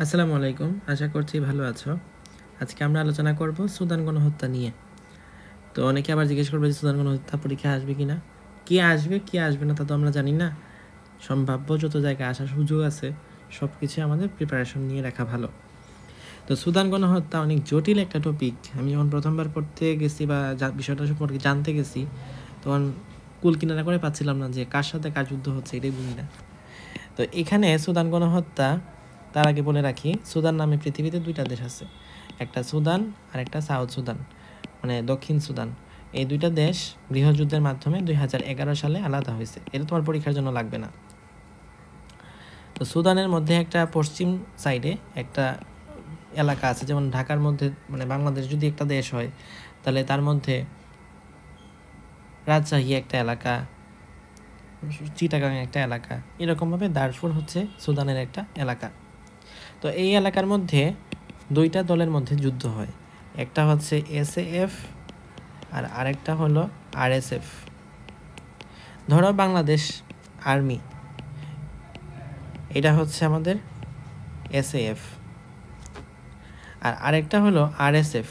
আসসালামু আলাইকুম, আশা করছি ভালো আছো। আজকে আমরা আলোচনা করব সুদান গণহত্যা নিয়ে। তো অনেকে আবার জিজ্ঞেস করবে যে সুদান গণহত্যা পরীক্ষা আসবে কিনা। কি আসবে কি আসবে না তা তো আমরা জানি না। সম্ভাব্য যত জায়গায় আসার সুযোগ আছে সব কিছু আমাদের প্রিপারেশন নিয়ে রাখা ভালো। তো সুদান গণহত্যা অনেক জটিল একটা টপিক। আমি যখন প্রথমবার পড়তে গেছি বা বিষয়টা সম্পর্কে জানতে গেছি তখন কুল কিনারা করে পাচ্ছিলাম না যে কার সাথে কার যুদ্ধ হচ্ছে, এটাই বুঝি না। তো এখানে সুদান গণহত্যা, তার আগে বলে রাখি সুদান নামে পৃথিবীতে দুইটা দেশ আছে, একটা সুদান আর একটা সাউথ সুদান, মানে দক্ষিণ সুদান। এই দুইটা দেশ গৃহযুদ্ধের মাধ্যমে 2011 সালে আলাদা হয়েছে। এটা তোমার পরীক্ষার জন্য লাগবে না। তো সুদানের মধ্যে একটা পশ্চিম সাইডে একটা এলাকা আছে, যেমন ঢাকার মধ্যে মানে বাংলাদেশ যদি একটা দেশ হয় তাহলে তার মধ্যে রাজশাহী একটা এলাকা, চিটাগাং একটা এলাকা, এরকমভাবে দারফুর হচ্ছে সুদানের একটা এলাকা। তো এই এলাকার মধ্যে দুইটা দলের মধ্যে যুদ্ধ হয়, একটা হচ্ছে এসএএফ আর আরেকটা হলো আরএসএফ। ধরো বাংলাদেশ আর্মি, এটা হচ্ছে আমাদের এসএএফ, আর আরেকটা হলো আরএসএফ।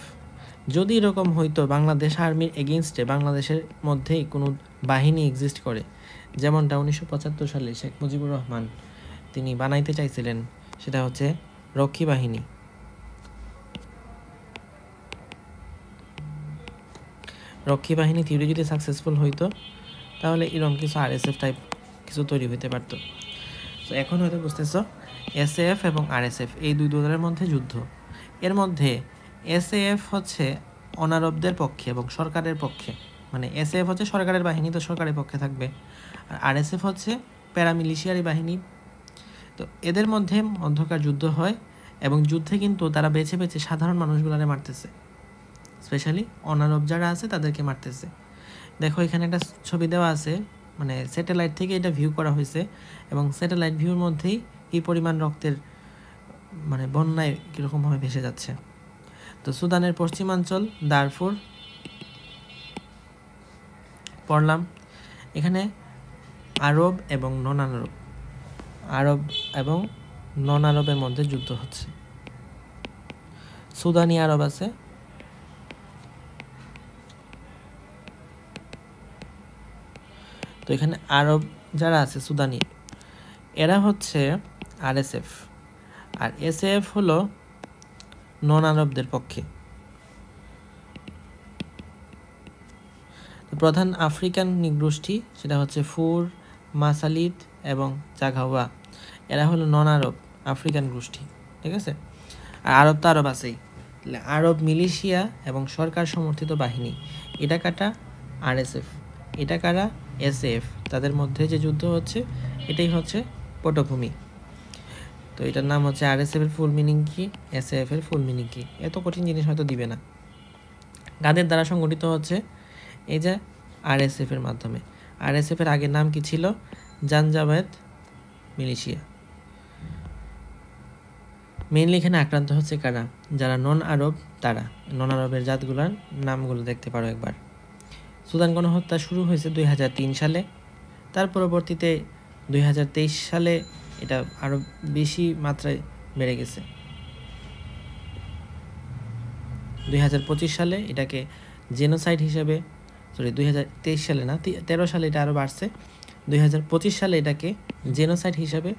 যদি এরকম হইতো বাংলাদেশ আর্মির এগেনস্টে বাংলাদেশের মধ্যেই কোনো বাহিনী এক্সিস্ট করে, যেমনটা 1975 সালে শেখ মুজিবুর রহমান তিনি বানাইতে চাইছিলেন, সেটা হচ্ছে রক্ষী বাহিনী। রক্ষী বাহিনী থিওরি যদি সাকসেসফুল হইতো তাহলে এরকম কিছু আরএসএফ টাইপ কিছু তৈরি হইতে পারতো। তো এখন হয়তো বুঝতেছো এসএএফ এবং আরএসএফ এই দুই দলের মধ্যে যুদ্ধ। এর মধ্যে এসএএফ হচ্ছে অনারবদের পক্ষে এবং সরকারের পক্ষে, মানে এসএএফ হচ্ছে সরকারের বাহিনী, তো সরকারের পক্ষে থাকবে, আর আরএসএফ হচ্ছে প্যারামিলিশিয়ারি বাহিনী। তো এদের মধ্যে মধ্যকার যুদ্ধ হয় এবং যুদ্ধে কিন্তু তারা বেছে বেছে সাধারণ মানুষগুলারে মারতেছে, স্পেশালি অনারব যারা আছে তাদেরকে মারতেছে। দেখো এখানে একটা ছবি দেওয়া আছে, মানে স্যাটেলাইট থেকে এটা ভিউ করা হয়েছে এবং স্যাটেলাইট ভিউর মধ্যেই কী পরিমাণ রক্তের মানে বন্যায় কীরকমভাবে ভেসে যাচ্ছে। তো সুদানের পশ্চিমাঞ্চল দারফুর পড়লাম। এখানে আরব এবং নন আরব, আরব এবং নন আরবের মধ্যে যুদ্ধ হচ্ছে। সুদানি আরব আছে, তো এখানে আরব যারা আছে সুদানি, এরা হচ্ছে আরএসএফ, আর এসএএফ হলো নন আরবদের পক্ষে। প্রধান আফ্রিকান নৃগোষ্ঠী সেটা হচ্ছে ফুর, মাসালিদ এবং জাঘাওয়া, এরা হলো নন আরব আফ্রিকান গোষ্ঠী, ঠিক আছে। আর আরব তো আরব আছেই, আরব মিলিশিয়া এবং সরকার সমর্থিত বাহিনী, এটা কাটা আরএসএফ, এটা কারা এসএএফ, তাদের মধ্যে যে যুদ্ধ হচ্ছে এটাই হচ্ছে পটভূমি। তো এটার নাম হচ্ছে আরএসএফ এর ফুল মিনিং কি, এসএএফ এর ফুল মিনিং কি, এত কঠিন জিনিস হয়তো দিবে না। কাদের দ্বারা সংগঠিত হচ্ছে, এই যে আরএসএফ এর মাধ্যমে। আরএসএফ এর আগের নাম কি ছিল, জাঞ্জাওয়েদ মিলিশিয়া। মেইনলি এখানে আক্রান্ত হচ্ছে কারা, যারা নন আরব, তারা নন আরবের জাতগুলোর নামগুলো দেখতে পারো একবার। সুদান গণহত্যা শুরু হয়েছে 2003 সালে, তার পরবর্তীতে 2023 সালে এটা আরও বেশি মাত্রায় বেড়ে গেছে। 2025 সালে এটাকে জেনোসাইড হিসেবে, সরি 2023 সালে না, 13 সালে এটা আরও বাড়ছে, 2025 সালে এটাকে জেনোসাইড হিসেবে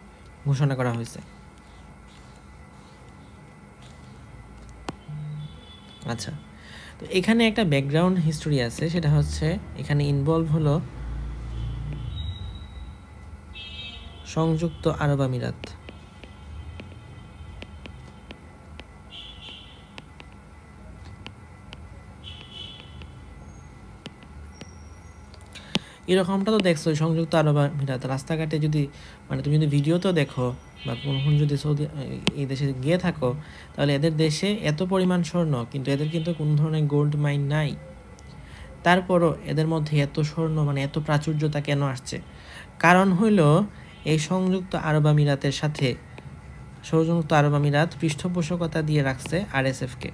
ঘোষণা করা হয়েছে। আচ্ছা, তো এখানে একটা ব্যাকগ্রাউন্ড হিস্টোরি আছে, সেটা হচ্ছে এখানে ইনভলভ হলো সংযুক্ত আরব আমিরাত। এরকমটা তো দেখছো, সংযুক্ত আরব আমিরাত রাস্তাঘাটে যদি মানে তুমি যদি ভিডিওতেও দেখো বা কোন যদি সৌদি এই দেশে গিয়ে থাকো, তাহলে এদের দেশে এত পরিমাণ স্বর্ণ, কিন্তু এদের কিন্তু কোনো ধরনের গোল্ড মাইন নাই। তারপরও এদের মধ্যে এত স্বর্ণ, মানে এত প্রাচুর্যতা কেন আসছে? কারণ হইল এই সংযুক্ত আরব আমিরাতের সাথে সংযুক্ত আরব আমিরাত পৃষ্ঠপোষকতা দিয়ে রাখছে আরএসএফকে।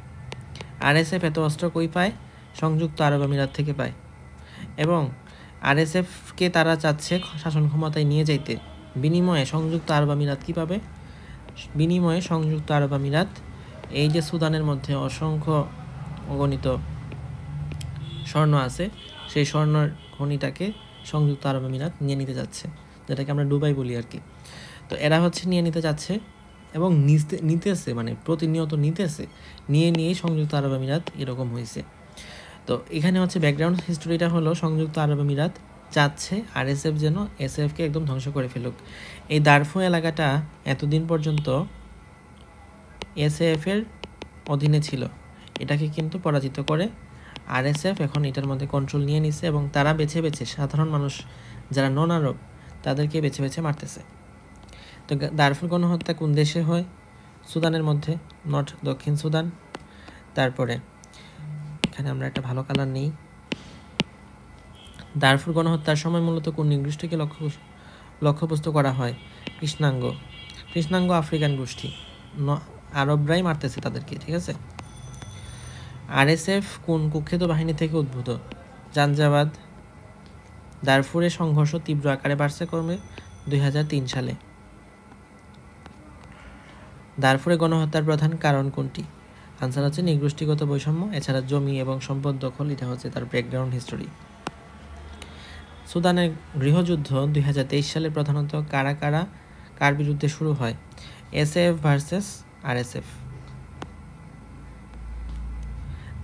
আরএসএফ এত অস্ত্র কই পায়? সংযুক্ত আরব আমিরাত থেকে পায়। এবং আরএসএফকে তারা চাচ্ছে শাসন ক্ষমতায় নিয়ে যাইতে, বিনিময়ে সংযুক্ত আরব আমিরাত কী পাবে? বিনিময়ে সংযুক্ত আরব আমিরাত এই যে সুদানের মধ্যে অসংখ্য অগণিত স্বর্ণ আছে, সেই স্বর্ণের খনিটাকে সংযুক্ত আরব আমিরাত নিয়ে নিতে যাচ্ছে, যেটাকে আমরা দুবাই বলি আর কি। তো এরা হচ্ছে নিয়ে নিতে যাচ্ছে এবং নিতেছে, মানে প্রতিনিয়ত নিয়েই সংযুক্ত আরব আমিরাত এরকম হয়েছে। তো এখানে হচ্ছে ব্যাকগ্রাউন্ড হিস্টোরিটা হলো সংযুক্ত আরব আমিরাত চাচ্ছে আরএসএফ যেন এসএফকে একদম ধ্বংস করে ফেলুক। এই দারফুর এলাকাটা এতদিন পর্যন্ত এসএফের অধীনে ছিল, এটাকে কিন্তু পরাজিত করে আরএসএফ এখন এটার মধ্যে কন্ট্রোল নিয়ে নিছে এবং তারা বেছে বেছে সাধারণ মানুষ যারা নন আরব তাদেরকে বেছে বেছে মারতেছে। তো দারফুর গণহত্যা কোন দেশে হয়? সুদানের মধ্যে, নট দক্ষিণ সুদান। তারপরে এখানে আমরা একটা ভালো কালার নেই। দারফুর গণহত্যার সময় মূলত কোন নির্দিষ্টকে লক্ষ্যবস্তু করা হয়? কৃষ্ণাঙ্গ আফ্রিকান গোষ্ঠী, আরবরাই মারতেছে তাদেরকে, ঠিক আছে। আরএসএফ কোন কুখ্যাত বাহিনী থেকে উদ্ভূত? জাঞ্জাবাদ। দারফুরে সংঘর্ষ তীব্র আকারে বাড়ছে কমে 2003 সালে। দারফুরে গণহত্যার প্রধান কারণ কোনটি? আনসার হচ্ছে নিগোষ্ঠীগত বৈষম্য, এছাড়া জমি এবং সম্পদ দখল। এটা হচ্ছে তার ব্যাকগ্রাউন্ড হিস্টোরি। সুদানের গৃহযুদ্ধ 2023 সালে প্রধানত কার বিরুদ্ধে শুরু হয়? SF versus RSF.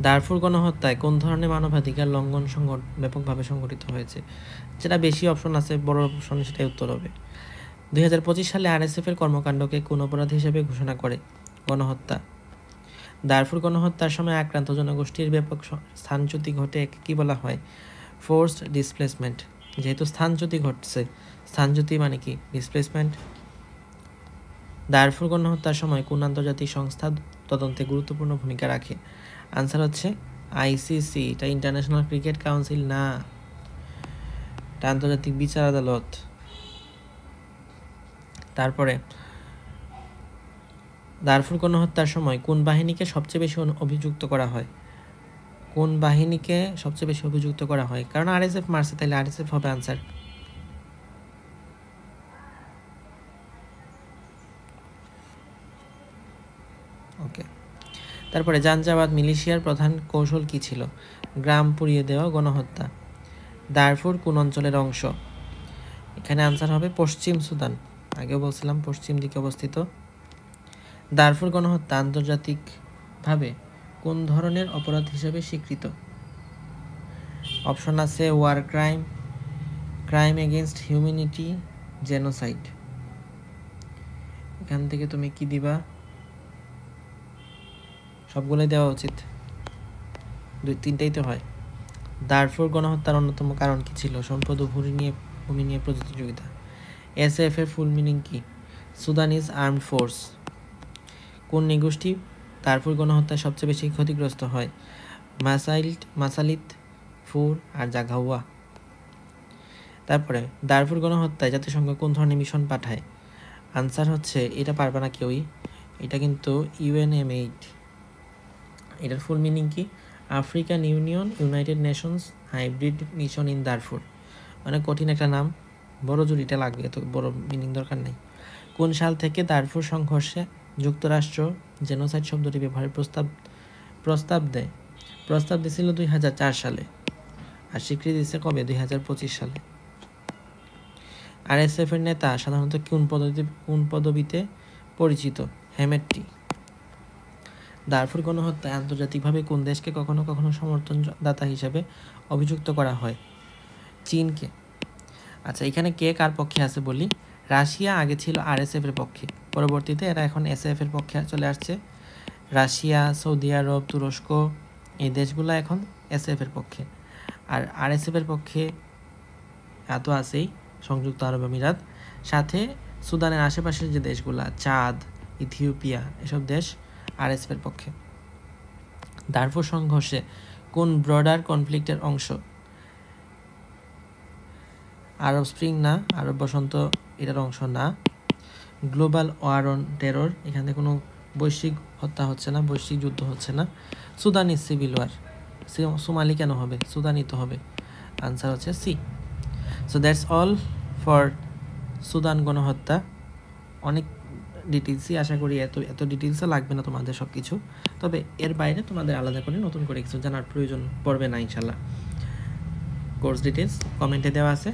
দারফুর গণহত্যায় কোন ধরনের মানবাধিকার লঙ্ঘন ব্যাপকভাবে সংঘটিত হয়েছে? যেটা বেশি অপশন আছে, বড় অপশন, সেটাই উত্তর হবে। 2025 সালে আরএসএফের কর্মকাণ্ডকে কোন অপরাধ হিসেবে ঘোষণা করে? গণহত্যা। দারফুর গণহত্যার সময় আক্রান্ত জনগোষ্ঠীর ব্যাপক স্থানচ্যুতি ঘটে কি বলা হয়? Forced displacement. যেহেতু স্থানচ্যুতি ঘটছে, স্থানচ্যুতি মানে কি? ডিসপ্লেসমেন্ট। দারফুর গণহত্যার সময় কোন আন্তর্জাতিক সংস্থা তদন্তে গুরুত্বপূর্ণ ভূমিকা রাখে? আনসার হচ্ছে আইসিসি। এটা ইন্টারন্যাশনাল ক্রিকেট কাউন্সিল না, এটা আন্তর্জাতিক বিচার আদালত। তারপরে দারফুর গণহত্যার সময় কোন বাহিনীকে সবচেয়ে বেশি অভিযুক্ত করা হয়? কোন বাহিনীকে সবচেয়ে বেশি অভিযুক্ত করা হয়? কারণ আরএসএফ মারছে, তাইলে আরএসএফ হবে আনসার। ওকে। তারপরে জাঞ্জাবাদ মিলিশিয়ার প্রধান কৌশল কি ছিল? গ্রাম পুড়িয়ে দেওয়া, গণহত্যা। দারফুর কোন অঞ্চলের অংশ? এখানে আনসার হবে পশ্চিম সুদান, আগেও বলছিলাম পশ্চিম দিকে অবস্থিত। দারফুর গণহত্যা আন্তর্জাতিকভাবে কোন ধরনের অপরাধ হিসেবে স্বীকৃত? অপশন আছে war crime, crime against humanity, genocide. এখান থেকে তুমি কি দিবা? সবগুলোই দেওয়া উচিত, 2-3টাই তো হয়। দারফুর গণহত্যার অন্যতম কারণ কি ছিল? সম্পদ ও ভূমি নিয়ে প্রতিযোগিতা। এসএফ এর ফুল মিনিং কি? Sudanese armed force. কোন নিগোষ্ঠী দারফুর গণহত্যায় সবচেয়ে বেশি ক্ষতিগ্রস্ত হয়? মাসালিত, ফুর আর জাঘাওয়া। তারপরে দারফুর গণহত্যায় জাতিসংঘ কোন ধরনের মিশন পাঠায়? আনসার হচ্ছে এটা পারবে না কেউই, এটা কিন্তু UNM8। এটার ফুল মিনিং কি? African union United Nations hybrid mission in Darfur. অনেক কঠিন একটা নাম, বড় জুড়িটা লাগবে, এত বড় মিনিং দরকার নেই। কোন সাল থেকে দারফুর সংঘর্ষে যুক্তরাষ্ট্র জেনোসাইড শব্দটি ব্যবহারের প্রস্তাব দেয়? প্রস্তাব দিয়েছিল 2004 সালে, আর স্বীকৃতি দিয়েছে কবে? 2025 সালে। আরএসএফ এর নেতা সাধারণত কোন পদবিতে পরিচিত? হেমেট্রি। দারফুর গণহত্যায় আন্তর্জাতিকভাবে কোন দেশকে কখনো কখনো সমর্থনদাতা হিসেবে অভিযুক্ত করা হয়? চীনকে। আচ্ছা, এখানে কে কার পক্ষে আছে বলি। রাশিয়া আগে ছিল আরএসএফ এর পক্ষে, পরবর্তীতে এরা এখন এসএফ এর পক্ষে চলে আসছে। রাশিয়া, সৌদি আরব, তুরস্ক, এই দেশগুলো এখন এসএফ এর পক্ষে। আর আরএসএফ এর পক্ষে এত আছেই সংযুক্ত আরব আমিরাত, সাথে সুদানের আশেপাশের যে দেশগুলা, চাঁদ, ইথিওপিয়া, এসব দেশ আরএসএফ এর পক্ষে। দারফুর সংঘর্ষে কোন ব্রডার কনফ্লিক্টের অংশ? আরব স্প্রিং না, আরব বসন্ত এটার অংশ না। গ্লোবাল ওয়ার অন টেরর, এখানে কোনো বৈশ্বিক হত্যা হচ্ছে না, বৈশ্বিক যুদ্ধ হচ্ছে না। সুদানি সিভিল ওয়ার, সোমালি কেন হবে? সুদানি তো হবে। আনসার হচ্ছে C. So that's all for Sudan গণহত্যা। অনেক ডিটেলসই আশা করি, এত ডিটেলসও লাগবে না তোমাদের সব কিছু। তবে এর বাইরে তোমাদের আলাদা করে নতুন করে কিছু জানার প্রয়োজন পড়বে না ইনশাল্লাহ। কোর্স ডিটেলস কমেন্টে দেওয়া আছে,